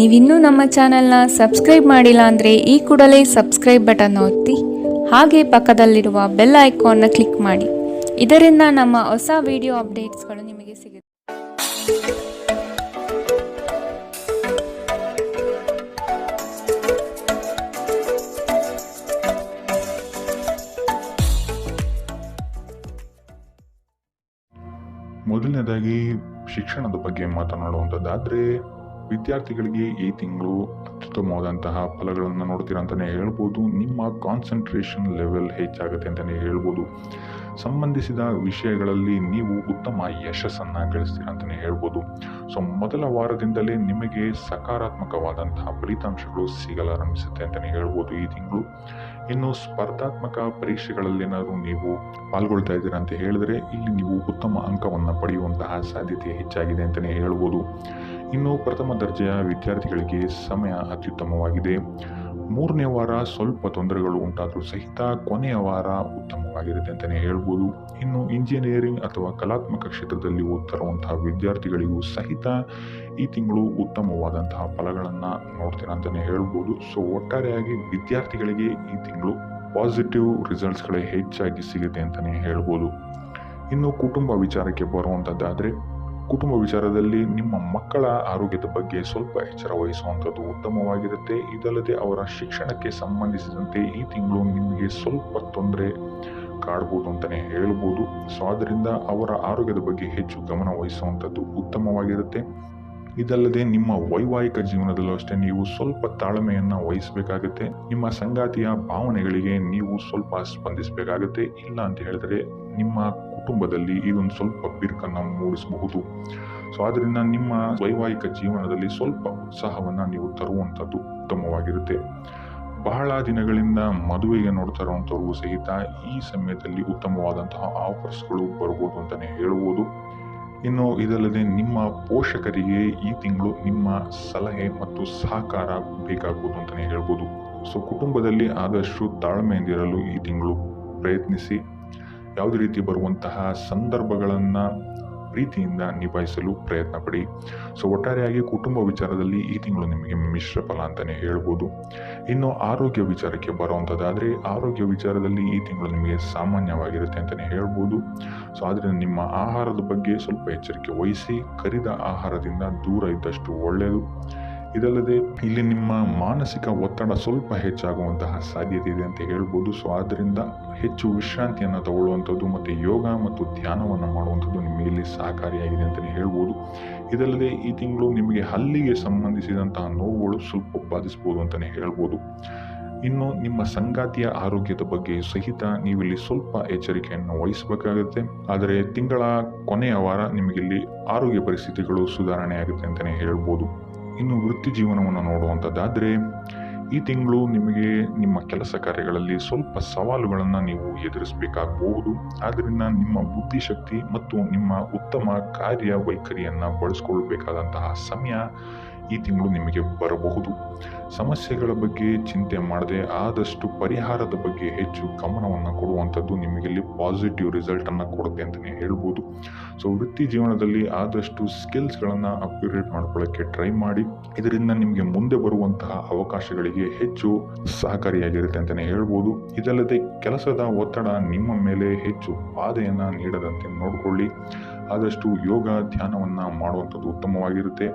ನೀವಿನ್ನೂ ನಮ್ಮ ಚಾನೆಲ್ನ ಸಬ್ಸ್ಕ್ರೈಬ್ ಮಾಡಿಲ್ಲ ಅಂದರೆ ಈ ಕೂಡಲೇ ಸಬ್ಸ್ಕ್ರೈಬ್ ಬಟನ್ ಒತ್ತಿ ಹಾಗೆ ಪಕ್ಕದಲ್ಲಿರುವ ಬೆಲ್ ಐಕಾನ್ನ ಕ್ಲಿಕ್ ಮಾಡಿ. ಇದರಿಂದ ನಮ್ಮ ಹೊಸ ವಿಡಿಯೋ ಅಪ್ಡೇಟ್ಸ್ಗಳು ನಿಮಗೆ ಸಿಗುತ್ತೆ. ಮೊದಲನೇದಾಗಿ ಶಿಕ್ಷಣದ ಬಗ್ಗೆ ಮಾತನಾಡುವಂಥದ್ದಾದರೆ, ವಿದ್ಯಾರ್ಥಿಗಳಿಗೆ ಈ ತಿಂಗಳು ಅತ್ಯುತ್ತಮವಾದಂತಹ ಫಲಗಳನ್ನು ನೋಡ್ತೀರಾ ಅಂತಲೇ ಹೇಳ್ಬೋದು. ನಿಮ್ಮ ಕಾನ್ಸಂಟ್ರೇಷನ್ ಲೆವೆಲ್ ಹೆಚ್ಚಾಗುತ್ತೆ ಅಂತಲೇ ಹೇಳ್ಬೋದು. ಸಂಬಂಧಿಸಿದ ವಿಷಯಗಳಲ್ಲಿ ನೀವು ಉತ್ತಮ ಯಶಸ್ಸನ್ನು ಗಳಿಸ್ತೀರಾ ಅಂತಲೇ ಹೇಳ್ಬೋದು. ಸೊ ಮೊದಲ ವಾರದಿಂದಲೇ ನಿಮಗೆ ಸಕಾರಾತ್ಮಕವಾದಂತಹ ಫಲಿತಾಂಶಗಳು ಸಿಗಲಾರಂಭಿಸುತ್ತೆ ಅಂತಲೇ ಹೇಳ್ಬೋದು ಈ ತಿಂಗಳು. ಇನ್ನು ಸ್ಪರ್ಧಾತ್ಮಕ ಪರೀಕ್ಷೆಗಳಲ್ಲೇನಾದರೂ ನೀವು ಪಾಲ್ಗೊಳ್ತಾ ಇದ್ದೀರಾ ಅಂತ ಹೇಳಿದ್ರೆ ಇಲ್ಲಿ ನೀವು ಉತ್ತಮ ಅಂಕವನ್ನು ಪಡೆಯುವಂತಹ ಸಾಧ್ಯತೆ ಹೆಚ್ಚಾಗಿದೆ ಅಂತಲೇ ಹೇಳ್ಬೋದು. ಇನ್ನು ಪ್ರಥಮ ದರ್ಜೆಯ ವಿದ್ಯಾರ್ಥಿಗಳಿಗೆ ಸಮಯ ಅತ್ಯುತ್ತಮವಾಗಿದೆ. ಮೂರನೇ ವಾರ ಸ್ವಲ್ಪ ತೊಂದರೆಗಳು ಉಂಟಾದರೂ ಸಹಿತ ಕೊನೆಯ ವಾರ ಉತ್ತಮವಾಗಿರುತ್ತೆ ಅಂತಲೇ ಹೇಳ್ಬೋದು. ಇನ್ನು ಇಂಜಿನಿಯರಿಂಗ್ ಅಥವಾ ಕಲಾತ್ಮಕ ಕ್ಷೇತ್ರದಲ್ಲಿ ಓದ್ತಿರುವಂತಹ ವಿದ್ಯಾರ್ಥಿಗಳಿಗೂ ಸಹಿತ ಈ ತಿಂಗಳು ಉತ್ತಮವಾದಂತಹ ಫಲಗಳನ್ನು ನೋಡ್ತೀರಾ ಅಂತಲೇ ಹೇಳ್ಬೋದು. ಸೊ ಒಟ್ಟಾರೆಯಾಗಿ ವಿದ್ಯಾರ್ಥಿಗಳಿಗೆ ಈ ತಿಂಗಳು ಪಾಸಿಟಿವ್ ರಿಸಲ್ಟ್ಸ್ಗಳೇ ಹೆಚ್ಚಾಗಿ ಸಿಗುತ್ತೆ ಅಂತಲೇ ಹೇಳ್ಬೋದು. ಇನ್ನು ಕುಟುಂಬ ವಿಚಾರಕ್ಕೆ ಬರುವಂಥದ್ದಾದರೆ, ಕುಟುಂಬ ವಿಚಾರದಲ್ಲಿ ನಿಮ್ಮ ಮಕ್ಕಳ ಆರೋಗ್ಯದ ಬಗ್ಗೆ ಸ್ವಲ್ಪ ಎಚ್ಚರ ವಹಿಸುವಂಥದ್ದು ಉತ್ತಮವಾಗಿರುತ್ತೆ. ಇದಲ್ಲದೆ ಅವರ ಶಿಕ್ಷಣಕ್ಕೆ ಸಂಬಂಧಿಸಿದಂತೆ ಈ ತಿಂಗಳು ನಿಮಗೆ ಸ್ವಲ್ಪ ತೊಂದರೆ ಕಾಡ್ಬೋದು ಅಂತಲೇ ಹೇಳ್ಬೋದು. ಸೊ ಆದ್ದರಿಂದ ಅವರ ಆರೋಗ್ಯದ ಬಗ್ಗೆ ಹೆಚ್ಚು ಗಮನ ವಹಿಸುವಂಥದ್ದು ಉತ್ತಮವಾಗಿರುತ್ತೆ. ಇದಲ್ಲದೆ ನಿಮ್ಮ ವೈವಾಹಿಕ ಜೀವನದಲ್ಲೂ ಅಷ್ಟೇ ನೀವು ಸ್ವಲ್ಪ ತಾಳ್ಮೆಯನ್ನು ವಹಿಸಬೇಕಾಗುತ್ತೆ. ನಿಮ್ಮ ಸಂಗಾತಿಯ ಭಾವನೆಗಳಿಗೆ ನೀವು ಸ್ವಲ್ಪ ಸ್ಪಂದಿಸಬೇಕಾಗುತ್ತೆ. ಇಲ್ಲ ಅಂತ ಹೇಳಿದ್ರೆ ನಿಮ್ಮ ಕುಟುಂಬದಲ್ಲಿ ಇದೊಂದು ಸ್ವಲ್ಪ ಬಿರುಕನ್ನು ಮೂಡಿಸಬಹುದು. ಸೊ ಆದ್ದರಿಂದ ನಿಮ್ಮ ವೈವಾಹಿಕ ಜೀವನದಲ್ಲಿ ಸ್ವಲ್ಪ ಉತ್ಸಾಹವನ್ನು ನೀವು ತರುವಂಥದ್ದು ಉತ್ತಮವಾಗಿರುತ್ತೆ. ಬಹಳ ದಿನಗಳಿಂದ ಮದುವೆಗೆ ನೋಡ್ತಾ ಇರುವಂಥವ್ರಿಗೂ ಸಹಿತ ಈ ಸಮಯದಲ್ಲಿ ಉತ್ತಮವಾದಂತಹ ಆಫರ್ಸ್ಗಳು ಬರ್ಬೋದು ಅಂತಲೇ ಹೇಳ್ಬೋದು. ಇನ್ನು ಇದಲ್ಲದೆ ನಿಮ್ಮ ಪೋಷಕರಿಗೆ ಈ ತಿಂಗಳು ನಿಮ್ಮ ಸಲಹೆ ಮತ್ತು ಸಹಕಾರ ಬೇಕಾಗ್ಬೋದು ಅಂತಲೇ ಹೇಳ್ಬೋದು. ಸೊ ಕುಟುಂಬದಲ್ಲಿ ಆದಷ್ಟು ತಾಳ್ಮೆಯಿಂದಿರಲು ಈ ತಿಂಗಳು ಪ್ರಯತ್ನಿಸಿ. ಯಾವುದೇ ರೀತಿ ಬರುವಂತಹ ಸಂದರ್ಭಗಳನ್ನು ಪ್ರೀತಿಯಿಂದ ನಿಭಾಯಿಸಲು ಪ್ರಯತ್ನ ಪಡಿ. ಸೊ ಒಟ್ಟಾರೆಯಾಗಿ ಕುಟುಂಬ ವಿಚಾರದಲ್ಲಿ ಈ ತಿಂಗಳು ನಿಮಗೆ ಮಿಶ್ರ ಫಲ ಅಂತಲೇ ಹೇಳ್ಬೋದು. ಇನ್ನು ಆರೋಗ್ಯ ವಿಚಾರಕ್ಕೆ ಬರುವಂಥದ್ದಾದರೆ, ಆರೋಗ್ಯ ವಿಚಾರದಲ್ಲಿ ಈ ತಿಂಗಳು ನಿಮಗೆ ಸಾಮಾನ್ಯವಾಗಿರುತ್ತೆ ಅಂತಲೇ ಹೇಳ್ಬೋದು. ಸೊ ಆದ್ದರಿಂದ ನಿಮ್ಮ ಆಹಾರದ ಬಗ್ಗೆ ಸ್ವಲ್ಪ ಎಚ್ಚರಿಕೆ ವಹಿಸಿ. ಕರಿದ ಆಹಾರದಿಂದ ದೂರ ಇದ್ದಷ್ಟು ಒಳ್ಳೆಯದು. ಇದಲ್ಲದೆ ಇಲ್ಲಿ ನಿಮ್ಮ ಮಾನಸಿಕ ಒತ್ತಡ ಸ್ವಲ್ಪ ಹೆಚ್ಚಾಗುವಂತಹ ಸಾಧ್ಯತೆ ಇದೆ ಅಂತ ಹೇಳ್ಬೋದು. ಸೊ ಆದ್ದರಿಂದ ಹೆಚ್ಚು ವಿಶ್ರಾಂತಿಯನ್ನು ತಗೊಳ್ಳುವಂಥದ್ದು ಮತ್ತು ಯೋಗ ಮತ್ತು ಧ್ಯಾನವನ್ನು ಮಾಡುವಂಥದ್ದು ನಿಮಗೆ ಇಲ್ಲಿ ಸಹಕಾರಿಯಾಗಿದೆ ಅಂತಲೇ ಹೇಳ್ಬೋದು. ಇದಲ್ಲದೆ ಈ ತಿಂಗಳು ನಿಮಗೆ ಹಲ್ಲಿಗೆ ಸಂಬಂಧಿಸಿದಂತಹ ನೋವುಗಳು ಸ್ವಲ್ಪ ಬಾಧಿಸ್ಬೋದು ಅಂತಲೇ ಹೇಳ್ಬೋದು. ಇನ್ನು ನಿಮ್ಮ ಸಂಗಾತಿಯ ಆರೋಗ್ಯದ ಬಗ್ಗೆ ಸಹಿತ ನೀವಿಲ್ಲಿ ಸ್ವಲ್ಪ ಎಚ್ಚರಿಕೆಯನ್ನು ವಹಿಸಬೇಕಾಗುತ್ತೆ. ಆದರೆ ತಿಂಗಳ ಕೊನೆಯ ವಾರ ನಿಮಗಿಲ್ಲಿ ಆರೋಗ್ಯ ಪರಿಸ್ಥಿತಿಗಳು ಸುಧಾರಣೆ ಆಗುತ್ತೆ ಅಂತಲೇ ಹೇಳ್ಬೋದು. ಇನ್ನು ವೃತ್ತಿ ಜೀವನವನ್ನು ನೋಡುವಂಥದ್ದಾದರೆ, ಈ ತಿಂಗಳು ನಿಮಗೆ ನಿಮ್ಮ ಕೆಲಸ ಕಾರ್ಯಗಳಲ್ಲಿ ಸ್ವಲ್ಪ ಸವಾಲುಗಳನ್ನು ನೀವು ಎದುರಿಸಬೇಕಾಗಬಹುದು. ಆದ್ದರಿಂದ ನಿಮ್ಮ ಬುದ್ಧಿಶಕ್ತಿ ಮತ್ತು ನಿಮ್ಮ ಉತ್ತಮ ಕಾರ್ಯವೈಖರಿಯನ್ನು ಬಳಸ್ಕೊಳ್ಬೇಕಾದಂತಹ ಸಮಯ ಈ ತಿಂಗಳು ನಿಮಗೆ ಬರಬಹುದು. ಸಮಸ್ಯೆಗಳ ಬಗ್ಗೆ ಚಿಂತೆ ಮಾಡದೆ ಆದಷ್ಟು ಪರಿಹಾರದ ಬಗ್ಗೆ ಹೆಚ್ಚು ಗಮನವನ್ನು ಕೊಡುವಂಥದ್ದು ನಿಮಗಿಲ್ಲಿ ಪಾಸಿಟಿವ್ ರಿಸಲ್ಟನ್ನು ಕೊಡುತ್ತೆ ಅಂತಲೇ ಹೇಳ್ಬೋದು. ಸೊ ವೃತ್ತಿ ಜೀವನದಲ್ಲಿ ಆದಷ್ಟು ಸ್ಕಿಲ್ಸ್ಗಳನ್ನು ಅಪ್ಗ್ರೇಡ್ ಮಾಡ್ಕೊಳ್ಳೋಕ್ಕೆ ಟ್ರೈ ಮಾಡಿ. ಇದರಿಂದ ನಿಮಗೆ ಮುಂದೆ ಬರುವಂತಹ ಅವಕಾಶಗಳಿಗೆ ಹೆಚ್ಚು ಸಹಕಾರಿಯಾಗಿರುತ್ತೆ ಅಂತಲೇ ಹೇಳ್ಬೋದು. ಇದಲ್ಲದೆ ಕೆಲಸದ ಒತ್ತಡ ನಿಮ್ಮ ಮೇಲೆ ಹೆಚ್ಚು ಬಾಧೆಯನ್ನು ನೀಡದಂತೆ ನೋಡಿಕೊಳ್ಳಿ. ಆದಷ್ಟು ಯೋಗ ಧ್ಯಾನವನ್ನು ಮಾಡುವಂಥದ್ದು ಉತ್ತಮವಾಗಿರುತ್ತೆ.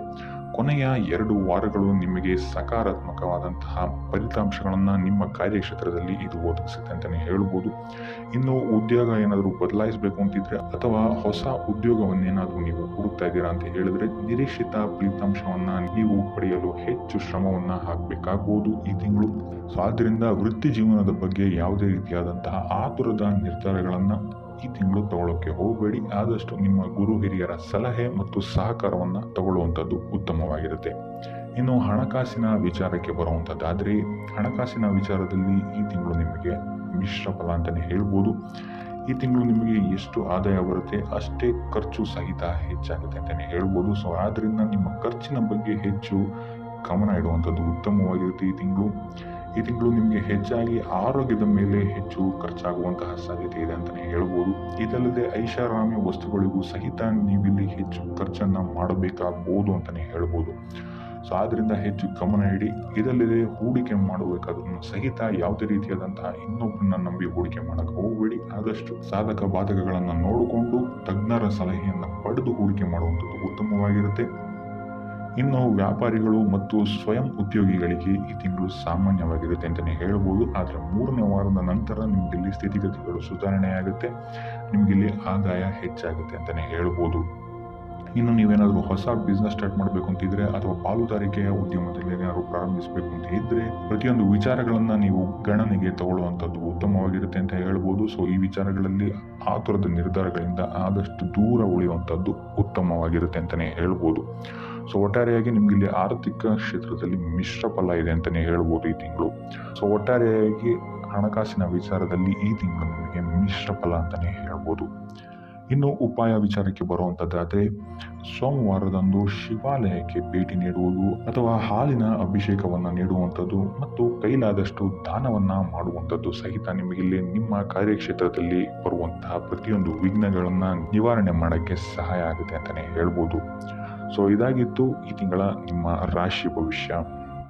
ಕೊನೆಯ 2 ವಾರಗಳು ನಿಮಗೆ ಸಕಾರಾತ್ಮಕವಾದಂತಹ ಫಲಿತಾಂಶಗಳನ್ನು ನಿಮ್ಮ ಕಾರ್ಯಕ್ಷೇತ್ರದಲ್ಲಿ ಇದು ಒದಗಿಸುತ್ತೆ ಅಂತಲೇ ಹೇಳ್ಬೋದು. ಇನ್ನು ಉದ್ಯೋಗ ಏನಾದರೂ ಬದಲಾಯಿಸಬೇಕು ಅಂತಿದ್ರೆ ಅಥವಾ ಹೊಸ ಉದ್ಯೋಗವನ್ನೇನಾದರೂ ನೀವು ಹುಡುಕ್ತಾ ಇದ್ದೀರಾ ಅಂತ ಹೇಳಿದ್ರೆ ನಿರೀಕ್ಷಿತ ಫಲಿತಾಂಶವನ್ನು ನೀವು ಪಡೆಯಲು ಹೆಚ್ಚು ಶ್ರಮವನ್ನು ಹಾಕಬೇಕಾಗ್ಬೋದು ಈ ತಿಂಗಳು. ಸೊ ಆದ್ದರಿಂದ ವೃತ್ತಿ ಜೀವನದ ಬಗ್ಗೆ ಯಾವುದೇ ರೀತಿಯಾದಂತಹ ಆತುರದ ನಿರ್ಧಾರಗಳನ್ನು ಈ ತಿಂಗಳು ತಗೊಳ್ಳೋಕೆ ಹೋಗಬೇಡಿ. ಆದಷ್ಟು ನಿಮ್ಮ ಗುರು ಹಿರಿಯರ ಸಲಹೆ ಮತ್ತು ಸಹಕಾರವನ್ನು ತಗೊಳ್ಳುವಂಥದ್ದು ಉತ್ತಮವಾಗಿರುತ್ತೆ. ಇನ್ನು ಹಣಕಾಸಿನ ವಿಚಾರಕ್ಕೆ ಬರುವಂಥದ್ದಾದರೆ, ಹಣಕಾಸಿನ ವಿಚಾರದಲ್ಲಿ ಈ ತಿಂಗಳು ನಿಮಗೆ ಮಿಶ್ರ ಫಲ ಅಂತಲೇ ಹೇಳ್ಬೋದು. ಈ ತಿಂಗಳು ನಿಮಗೆ ಎಷ್ಟು ಆದಾಯ ಬರುತ್ತೆ ಅಷ್ಟೇ ಖರ್ಚು ಸಹಿತ ಹೆಚ್ಚಾಗುತ್ತೆ ಅಂತಲೇ ಹೇಳ್ಬೋದು. ಸೊ ಆದ್ದರಿಂದ ನಿಮ್ಮ ಖರ್ಚಿನ ಬಗ್ಗೆ ಹೆಚ್ಚು ಗಮನ ಇಡುವಂಥದ್ದು ಉತ್ತಮವಾಗಿರುತ್ತೆ ಈ ತಿಂಗಳು ನಿಮಗೆ ಹೆಚ್ಚಾಗಿ ಆರೋಗ್ಯದ ಮೇಲೆ ಹೆಚ್ಚು ಖರ್ಚಾಗುವಂತಹ ಸಾಧ್ಯತೆ ಇದೆ ಅಂತಲೇ ಹೇಳ್ಬೋದು. ಇದಲ್ಲದೆ ಐಷಾರಾಮಿ ವಸ್ತುಗಳಿಗೂ ಸಹಿತ ನೀವಿಲ್ಲಿ ಹೆಚ್ಚು ಖರ್ಚನ್ನು ಮಾಡಬೇಕಾಗ್ಬೋದು ಅಂತಲೇ ಹೇಳ್ಬೋದು. ಸೊ ಆದ್ರಿಂದ ಹೆಚ್ಚು ಗಮನ ಇಡಿ. ಇದಲ್ಲದೆ ಹೂಡಿಕೆ ಮಾಡಬೇಕಾದ್ರೂ ಸಹಿತ ಯಾವುದೇ ರೀತಿಯಾದಂತಹ ಇನ್ನೊಬ್ಬರನ್ನ ನಂಬಿ ಹೂಡಿಕೆ ಮಾಡಕ್ಕೆ ಹೋಗಬೇಡಿ. ಆದಷ್ಟು ಸಾಧಕ ಬಾಧಕಗಳನ್ನು ನೋಡಿಕೊಂಡು ತಜ್ಞರ ಸಲಹೆಯನ್ನು ಪಡೆದು ಹೂಡಿಕೆ ಮಾಡುವಂಥದ್ದು ಉತ್ತಮವಾಗಿರುತ್ತೆ. ಇನ್ನು ವ್ಯಾಪಾರಿಗಳು ಮತ್ತು ಸ್ವಯಂ ಉದ್ಯೋಗಿಗಳಿಗೆ ಈ ತಿಂಗಳು ಸಾಮಾನ್ಯವಾಗಿರುತ್ತೆ ಅಂತಲೇ ಹೇಳ್ಬೋದು. ಆದರೆ 3ನೇ ವಾರದ ನಂತರ ನಿಮಗಿಲ್ಲಿ ಸ್ಥಿತಿಗತಿಗಳು ಸುಧಾರಣೆಯಾಗುತ್ತೆ, ನಿಮಗಿಲ್ಲಿ ಆದಾಯ ಹೆಚ್ಚಾಗುತ್ತೆ ಅಂತಲೇ ಹೇಳ್ಬೋದು. ಇನ್ನು ನೀವೇನಾದರೂ ಹೊಸ ಬಿಸ್ನೆಸ್ ಸ್ಟಾರ್ಟ್ ಮಾಡಬೇಕು ಅಂತಿದ್ರೆ ಅಥವಾ ಪಾಲುದಾರಿಕೆಯ ಉದ್ಯಮದಲ್ಲಿ ಏನಾದರೂ ಪ್ರಾರಂಭಿಸಬೇಕು ಅಂತ ಇದ್ರೆ ಪ್ರತಿಯೊಂದು ವಿಚಾರಗಳನ್ನು ನೀವು ಗಣನೆಗೆ ತಗೊಳ್ಳುವಂಥದ್ದು ಉತ್ತಮವಾಗಿರುತ್ತೆ ಅಂತ ಹೇಳ್ಬೋದು. ಸೊ ಈ ವಿಚಾರಗಳಲ್ಲಿ ಆತುರದ ನಿರ್ಧಾರಗಳಿಂದ ಆದಷ್ಟು ದೂರ ಉಳಿಯುವಂಥದ್ದು ಉತ್ತಮವಾಗಿರುತ್ತೆ ಅಂತಲೇ ಹೇಳ್ಬೋದು. ಸೊ ಒಟ್ಟಾರೆಯಾಗಿ ನಿಮಗಿಲ್ಲಿ ಆರ್ಥಿಕ ಕ್ಷೇತ್ರದಲ್ಲಿ ಮಿಶ್ರ ಫಲ ಇದೆ ಅಂತಲೇ ಹೇಳ್ಬೋದು ಈ ತಿಂಗಳು. ಸೊ ಒಟ್ಟಾರೆಯಾಗಿ ಹಣಕಾಸಿನ ವಿಚಾರದಲ್ಲಿ ಈ ತಿಂಗಳು ನಿಮಗೆ ಮಿಶ್ರ ಫಲ ಅಂತಲೇ ಹೇಳ್ಬೋದು. ಇನ್ನು ಉಪಾಯ ವಿಚಾರಕ್ಕೆ ಬರುವಂಥದ್ದಾದರೆ ಸೋಮವಾರದಂದು ಶಿವಾಲಯಕ್ಕೆ ಭೇಟಿ ನೀಡುವುದು ಅಥವಾ ಹಾಲಿನ ಅಭಿಷೇಕವನ್ನು ನೀಡುವಂಥದ್ದು ಮತ್ತು ಕೈಲಾದಷ್ಟು ದಾನವನ್ನು ಮಾಡುವಂಥದ್ದು ಸಹಿತ ನಿಮಗಿಲ್ಲಿ ನಿಮ್ಮ ಕಾರ್ಯಕ್ಷೇತ್ರದಲ್ಲಿ ಬರುವಂತಹ ಪ್ರತಿಯೊಂದು ವಿಘ್ನಗಳನ್ನು ನಿವಾರಣೆ ಮಾಡೋಕ್ಕೆ ಸಹಾಯ ಆಗುತ್ತೆ ಅಂತಲೇ ಹೇಳ್ಬೋದು. ಸೊ ಇದಾಗಿತ್ತು ಈ ತಿಂಗಳ ನಿಮ್ಮ ರಾಶಿ ಭವಿಷ್ಯ.